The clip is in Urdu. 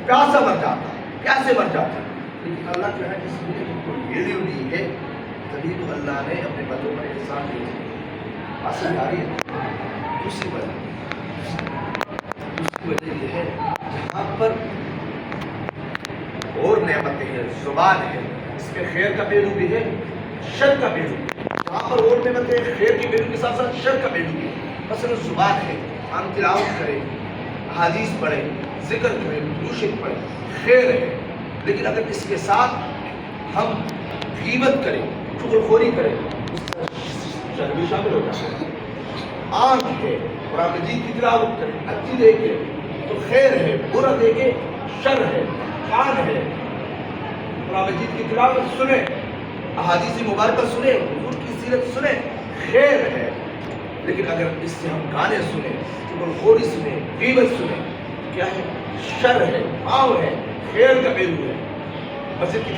پیاسا مر جاتا ہے، کیسے مر جاتا ہے؟ لیکن اللہ جو ہے اس لیے ان کو ویلیو دی ہے، تبھی تو اللہ نے اپنے بندوں پر احسان کیا۔ اصل آ رہی ہے دوسری وجہ یہ ہے جہاں پر اور نعمتیں ہیں، زبان ہے، اس میں خیر کا پہلو بھی ہے، شر کا پہلو بھی ہے۔ جہاں پر اور نعمتیں ہیں، خیر کے پہلو کے ساتھ ساتھ شر کا پہلو بھی ہے۔ مثلا زبان ہے، ہم تلاوت کریں، حدیث پڑھیں، ذکر کریں، دوشت پڑھیں، خیر ہے، لیکن اگر اس کے ساتھ ہم غیبت کریں، چغلخوری کریں، اس کا شر بھی شامل ہو جاتا ہے۔ آنکھ ہے، قرآن مجید کی تلاوت کریں، اچھی دیکھیں تو خیر ہے، برا دیکھیں شر ہے۔ کان ہے، قرآن مجید کی تلاوت سنیں، احادیث مبارکہ سنیں، حضور کی سیرت سنیں، خیر ہے، لیکن اگر اس سے ہم گانے سنیں، چغلخوری سنیں، غیبت سنیں، کیا ہے؟ شر ہے، پاؤ ہے، خیر کا پہلو ہے۔ مسجد کی